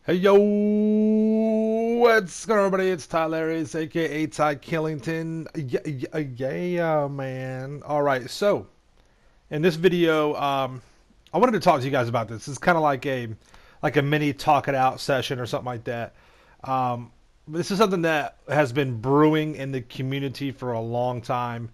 Hey yo, what's going on everybody? It's Tyler, aka Ty Killington. Yeah, man. Alright, so in this video, I wanted to talk to you guys about this. It's kind of like a mini talk it out session or something like that. This is something that has been brewing in the community for a long time.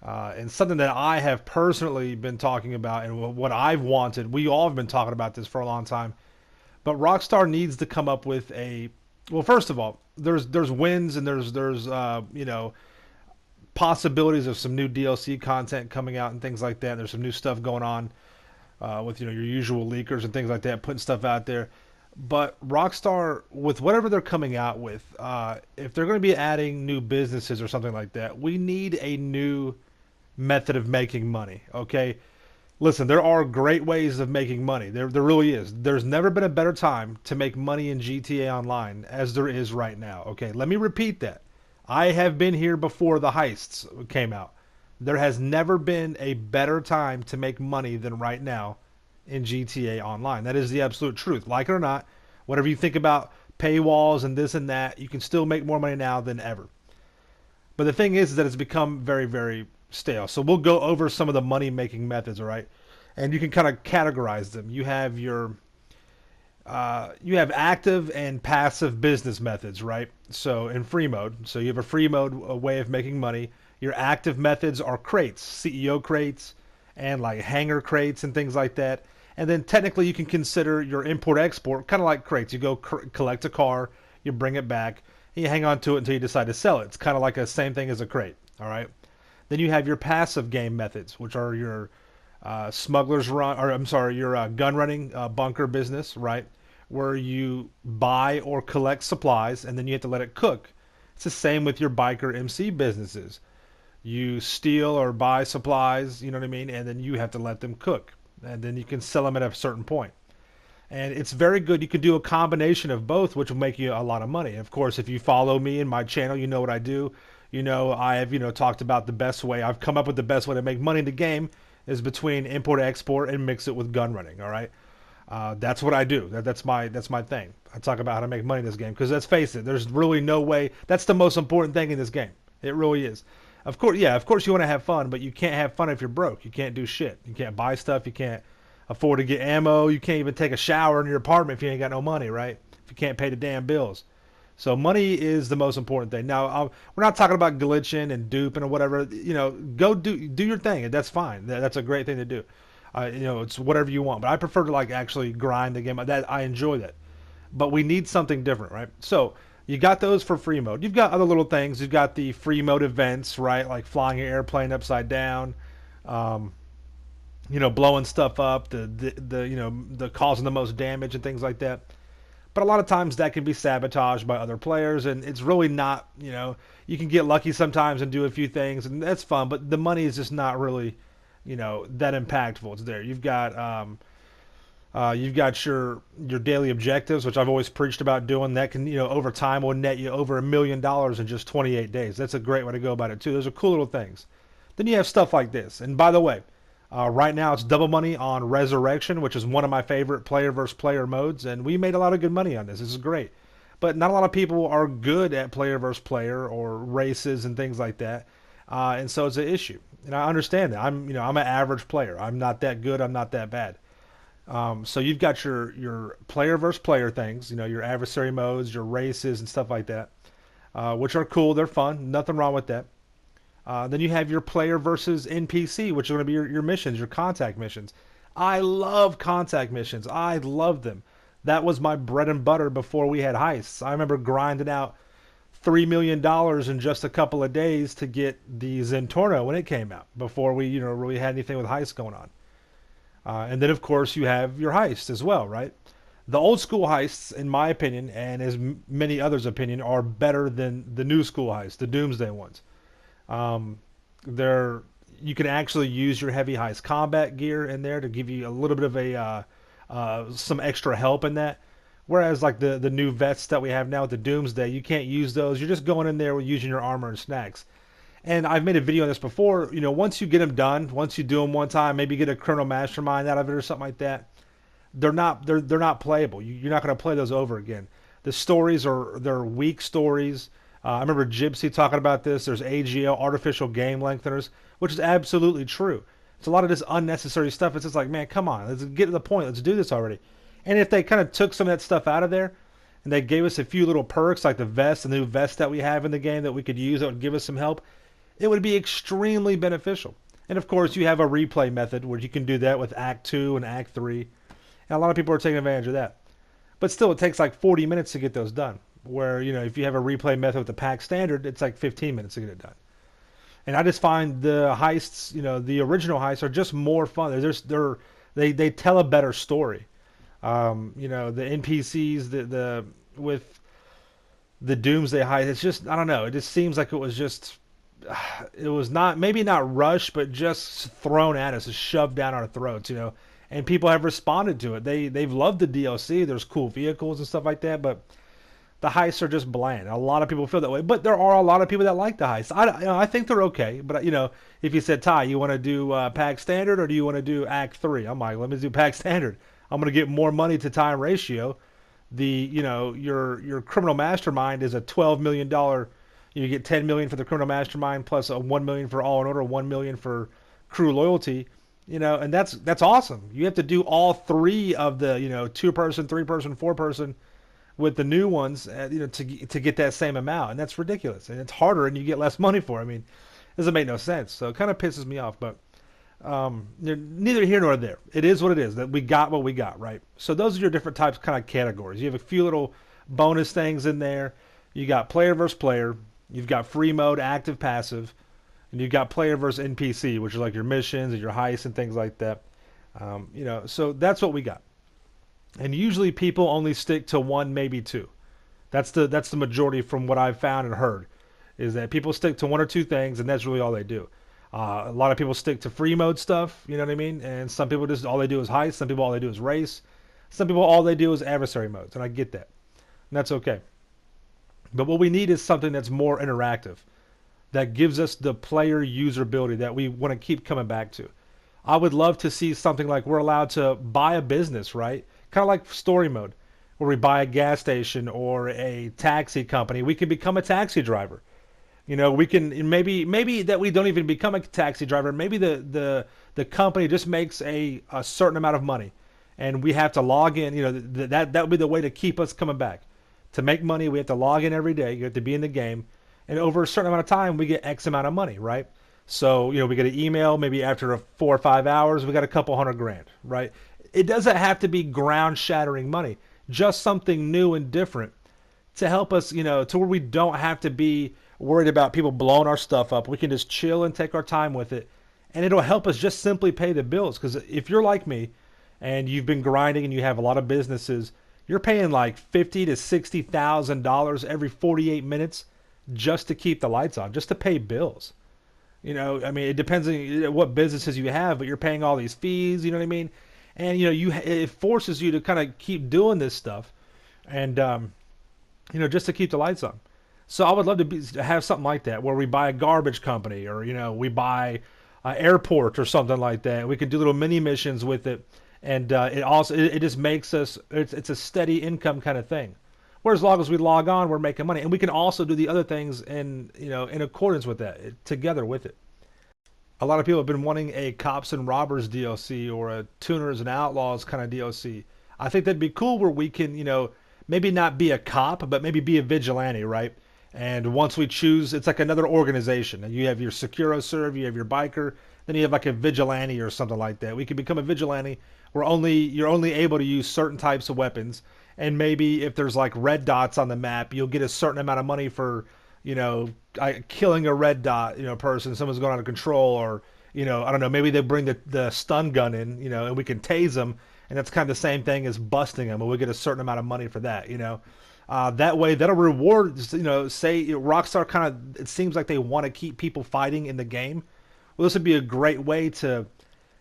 And something that I have personally been talking about and what I've wanted. We all have been talking about this for a long time, but Rockstar needs to come up with a, well, first of all, there's wins and there's possibilities of some new DLC content coming out and things like that. There's some new stuff going on with your usual leakers and things like that, putting stuff out there. But Rockstar, with whatever they're coming out with, if they're going to be adding new businesses or something like that, we need a new method of making money. Okay, listen, there are great ways of making money. There really is. There's never been a better time to make money in GTA Online as there is right now. Okay, let me repeat that. I have been here before the heists came out. There has never been a better time to make money than right now in GTA Online. That is the absolute truth. Like it or not, whatever you think about paywalls and this and that, you can still make more money now than ever. But the thing is that it's become very, very stale. So we'll go over some of the money making methods, all right? And you can kind of categorize them. You have active and passive business methods, right? So in free mode, so you have a free mode a way of making money. Your active methods are crates, CEO crates, and like hanger crates and things like that. And then technically you can consider your import export kind of like crates. You go collect a car, you bring it back, and you hang on to it until you decide to sell it. It's kind of like the same thing as a crate, all right? Then you have your passive game methods, which are your smugglers run, or I'm sorry, your gun running bunker business, right? Where you buy or collect supplies and then you have to let it cook. It's the same with your biker MC businesses. You steal or buy supplies, you know what I mean, and then you have to let them cook, and then you can sell them at a certain point. And it's very good. You can do a combination of both, which will make you a lot of money. Of course, if you follow me in my channel, you know what I do. You know, I have, talked about the best way. I've come up with the best way to make money in the game is between import export and mix it with gun running. All right, that's what I do. That's my thing. I talk about how to make money in this game because let's face it, there's really no way. That's the most important thing in this game. It really is. Of course, yeah. Of course, you want to have fun, but you can't have fun if you're broke. You can't do shit. You can't buy stuff. You can't afford to get ammo. You can't even take a shower in your apartment if you ain't got no money, right? If you can't pay the damn bills. So money is the most important thing. Now, we're not talking about glitching and duping or whatever. Go do your thing. That's fine. That's a great thing to do. It's whatever you want. But I prefer to like actually grind the game. That I enjoy that. But we need something different, right? So you got those for free mode. You've got other little things. You've got the free mode events, right? Like flying your airplane upside down. Um, blowing stuff up, the causing the most damage and things like that. But a lot of times that can be sabotaged by other players, and it's really not. You can get lucky sometimes and do a few things, and that's fun. But the money is just not really, that impactful. It's there. You've got your daily objectives, which I've always preached about doing. That can, over time will net you over $1 million in just 28 days. That's a great way to go about it too. Those are cool little things. Then you have stuff like this. And by the way, right now it's double money on Resurrection, which is one of my favorite player versus player modes, and we made a lot of good money on this. This is great. But not a lot of people are good at player versus player or races and things like that. And so it's an issue. And I understand that. I'm an average player. I'm not that good. I'm not that bad. So you've got your player versus player things, your adversary modes, your races and stuff like that, which are cool. They're fun. Nothing wrong with that. Then you have your player versus NPC, which are going to be your missions, your contact missions. I love contact missions. I love them. That was my bread and butter before we had heists. I remember grinding out $3 million in just a couple of days to get the Zentorno when it came out, before we really had anything with heists going on. And then of course you have your heists as well, right? The old school heists, in my opinion, and as many others' opinion, are better than the new school heists, the Doomsday ones. Um, there, you can actually use your heavy heist combat gear in there to give you a little bit of some extra help in that. Whereas like the new vets that we have now with the Doomsday, you can't use those. You're just going in there using your armor and snacks. And I've made a video on this before. Once you get them done, once you do them one time, maybe get a Chrono Mastermind out of it or something like that. they're not playable. You're not going to play those over again. The stories they're weak stories. I remember Gypsy talking about this. There's AGL, artificial game lengtheners, which is absolutely true. It's a lot of this unnecessary stuff. It's just like, man, come on, let's get to the point. Let's do this already. And if they kind of took some of that stuff out of there, and they gave us a few little perks like the vest, the new vest that we have in the game that we could use that would give us some help, it would be extremely beneficial. And of course, you have a replay method where you can do that with Act 2 and Act 3. And a lot of people are taking advantage of that. But still, it takes like 40 minutes to get those done. Where, if you have a replay method with the pack standard, it's like 15 minutes to get it done. And I just find the heists, the original heists are just more fun. They tell a better story. The NPCs, with the Doomsday heist, it's just, I don't know. It just seems like it was not, maybe not rushed, but just thrown at us, shoved down our throats. And people have responded to it. They've loved the DLC. There's cool vehicles and stuff like that, but the heists are just bland. A lot of people feel that way, but there are a lot of people that like the heists. I think they're okay, but if you said, Ty, you want to do pack standard or do you want to do Act 3? I'm like, let me do pack standard. I'm going to get more money to time ratio. Your criminal mastermind is a $12 million. You get 10 million for the criminal mastermind plus a 1 million for all in order, 1 million for crew loyalty. And that's awesome. You have to do all three of the 2-person, 3-person, 4-person with the new ones, to get that same amount, and that's ridiculous. And it's harder, and you get less money for it. I mean, it doesn't make no sense. So it kind of pisses me off, but neither here nor there. It is what it is. That we got what we got, right? So those are your different types, kind of categories. You have a few little bonus things in there. You got player versus player. You've got free mode, active, passive, and you've got player versus NPC, which are like your missions and your heists and things like that. So that's what we got. And usually people only stick to one, maybe two. That's the majority from what I've found and heard, is that people stick to one or two things, and that's really all they do. A lot of people stick to free mode stuff, you know what I mean? And some people just all they do is heist. Some people all they do is race. Some people all they do is adversary modes, and I get that. And that's okay. But what we need is something that's more interactive, that gives us the player usability that we want to keep coming back to. I would love to see something like we're allowed to buy a business, right? Kind of like story mode, where we buy a gas station or a taxi company. We can become a taxi driver. We can maybe that we don't even become a taxi driver. Maybe the company just makes a certain amount of money, and we have to log in. That would be the way to keep us coming back. To make money, we have to log in every day. You have to be in the game, and over a certain amount of time, we get X amount of money, right? So we get an email maybe after 4 or 5 hours, we got a couple $100,000, right? It doesn't have to be ground-shattering money, just something new and different to help us, to where we don't have to be worried about people blowing our stuff up. We can just chill and take our time with it, and it'll help us just simply pay the bills. Because if you're like me, and you've been grinding and you have a lot of businesses, you're paying like $50,000 to $60,000 every 48 minutes just to keep the lights on, just to pay bills. I mean, it depends on what businesses you have, but you're paying all these fees. You know what I mean? And it forces you to kind of keep doing this stuff, and just to keep the lights on. So I would love to have something like that, where we buy a garbage company, or we buy an airport or something like that. We could do little mini missions with it, and it just makes us. It's a steady income kind of thing. Where as long as we log on, we're making money, and we can also do the other things in accordance with that, together with it. A lot of people have been wanting a Cops and Robbers DLC or a Tuners and Outlaws kind of DLC. I think that'd be cool, where we can, maybe not be a cop, but maybe be a vigilante, right? And once we choose, it's like another organization. And you have your SecuroServe, you have your biker, then you have like a vigilante or something like that. We can become a vigilante where you're only able to use certain types of weapons. And maybe if there's like red dots on the map, you'll get a certain amount of money for killing a red dot, person, someone's going out of control, or, I don't know, maybe they bring the stun gun in, and we can tase them, and that's kind of the same thing as busting them, and we get a certain amount of money for that, that way that'll reward, say Rockstar kind of, it seems like they want to keep people fighting in the game. Well, this would be a great way to,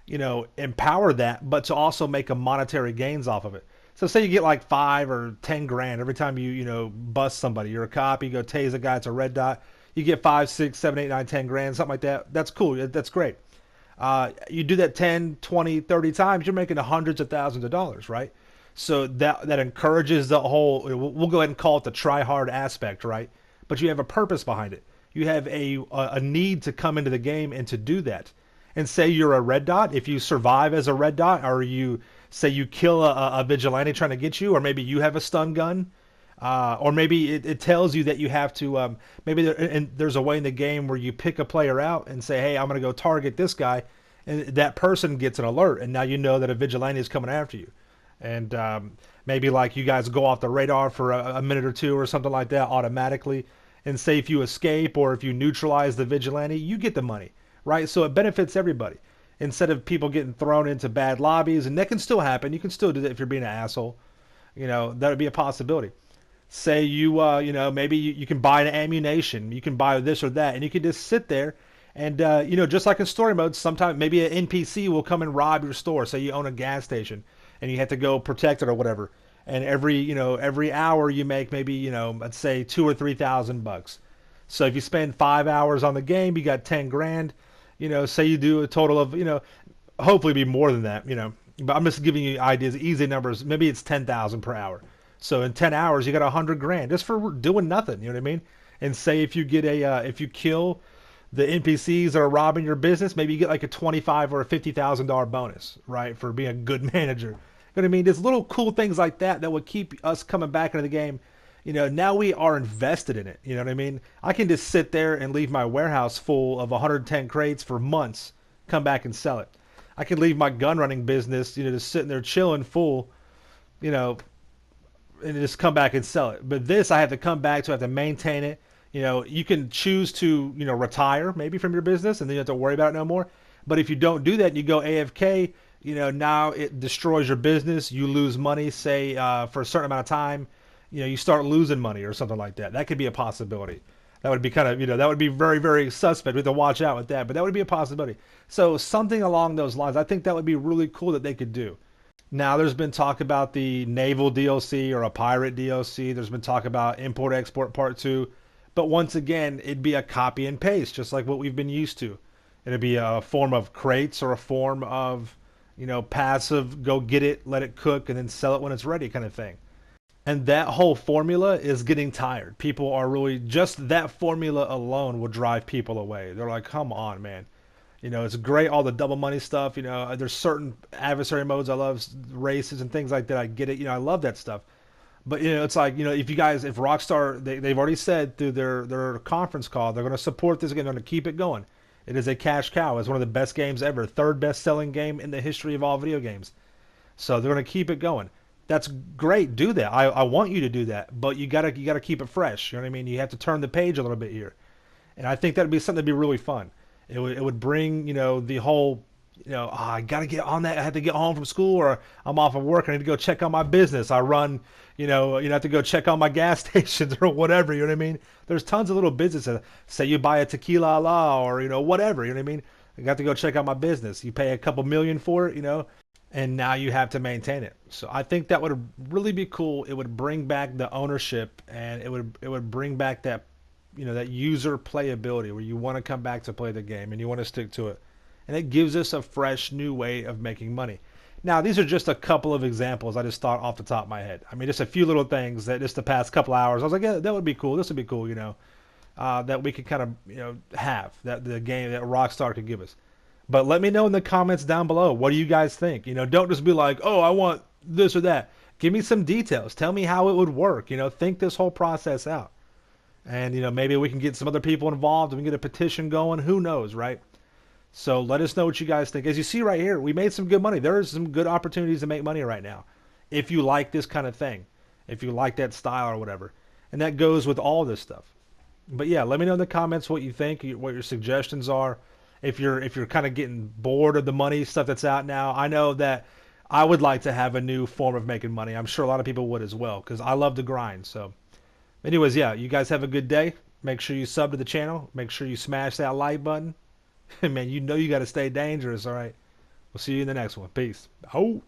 empower that, but to also make a monetary gains off of it. So say you get like 5 or 10 grand every time you bust somebody. You're a cop, you go tase a guy, it's a red dot. You get 5, 6, 7, 8, 9, 10 grand, something like that. That's cool. That's great. You do that 10, 20, 30 times, you're making hundreds of thousands of dollars, right? So that encourages the whole. We'll go ahead and call it the try hard aspect, right? But you have a purpose behind it. You have a need to come into the game and to do that. And say you're a red dot. If you survive as a red dot, or you say you kill a vigilante trying to get you, or maybe you have a stun gun, or maybe it tells you that you have to. Maybe and there's a way in the game where you pick a player out and say, "Hey, I'm going to go target this guy," and that person gets an alert, and now you know that a vigilante is coming after you. And maybe like you guys go off the radar for a minute or two or something like that automatically, and say if you escape or if you neutralize the vigilante, you get the money, right? So it benefits everybody. Instead of people getting thrown into bad lobbies, and that can still happen. You can still do that if you're being an asshole. That would be a possibility. Say maybe you can buy an ammunition, you can buy this or that, and you can just sit there and just like in story mode, sometimes maybe an NPC will come and rob your store. Say you own a gas station and you have to go protect it or whatever. And every hour you make maybe let's say 2 or 3 thousand bucks. So if you spend 5 hours on the game, you got 10 grand. Say you do a total of hopefully be more than that. But I'm just giving you ideas, easy numbers. Maybe it's 10,000 per hour. So in 10 hours, you got 100 grand just for doing nothing. You know what I mean? And say if you get if you kill the NPCs that are robbing your business, maybe you get like a 25 or a $50,000 bonus, right, for being a good manager. You know what I mean? There's little cool things like that would keep us coming back into the game. Now we are invested in it. You know what I mean? I can just sit there and leave my warehouse full of 110 crates for months, come back and sell it. I can leave my gun running business, just sitting there chilling full, you know, and just come back and sell it. But this I have to come back to, I have to maintain it. You can choose to, retire maybe from your business and then you have to worry about it no more. But if you don't do that and you go AFK, now it destroys your business. You lose money, say, for a certain amount of time. You start losing money or something like that. That could be a possibility. That would be kind of, that would be very, very suspect. We have to watch out with that. But that would be a possibility. So something along those lines, I think that would be really cool that they could do. Now, there's been talk about the naval DLC or a pirate DLC. There's been talk about Import Export Part 2. But once again, it'd be a copy and paste, just like what we've been used to. It'd be a form of crates or a form of, passive, go get it, let it cook, and then sell it when it's ready kind of thing. And that whole formula is getting tired. People are really, just that formula alone will drive people away. They're like, come on, man. It's great, all the double money stuff. There's certain adversary modes I love, races and things like that. I get it. I love that stuff. But, it's like, if Rockstar, they've already said through their conference call, they're going to support this again. They're going to keep it going. It is a cash cow. It's one of the best games ever. Third best selling game in the history of all video games. So they're going to keep it going. That's great. Do that. I want you to do that. But you gotta keep it fresh. You know what I mean? You have to turn the page a little bit here. And I think that'd be something that'd be really fun. It would bring, the whole, I got to get on that. I have to get home from school or I'm off of work. I need to go check on my business. I run, have to go check on my gas stations or whatever. You know what I mean? There's tons of little businesses. Say you buy a tequila la or, whatever. You know what I mean? I got to go check out my business. You pay a couple million for it, and now you have to maintain it. So I think that would really be cool. It would bring back the ownership and it would bring back that that user playability where you want to come back to play the game and you want to stick to it. And it gives us a fresh new way of making money. Now, these are just a couple of examples I just thought off the top of my head. I mean, just a few little things that just the past couple hours, I was like, yeah, that would be cool. This would be cool, that we could kind of, have, that the game that Rockstar could give us. But let me know in the comments down below. What do you guys think? Don't just be like, oh, I want this or that. Give me some details. Tell me how it would work. Think this whole process out. And, maybe we can get some other people involved and we can get a petition going. Who knows, right? So let us know what you guys think. As you see right here, we made some good money. There are some good opportunities to make money right now. If you like this kind of thing. If you like that style or whatever. And that goes with all this stuff. But yeah, let me know in the comments what you think, what your suggestions are. If you're kind of getting bored of the money stuff that's out now. I know that I would like to have a new form of making money. I'm sure a lot of people would as well because I love to grind. So anyways, yeah, you guys have a good day. Make sure you sub to the channel. Make sure you smash that like button. Man, you got to stay dangerous, all right? We'll see you in the next one. Peace. Oh.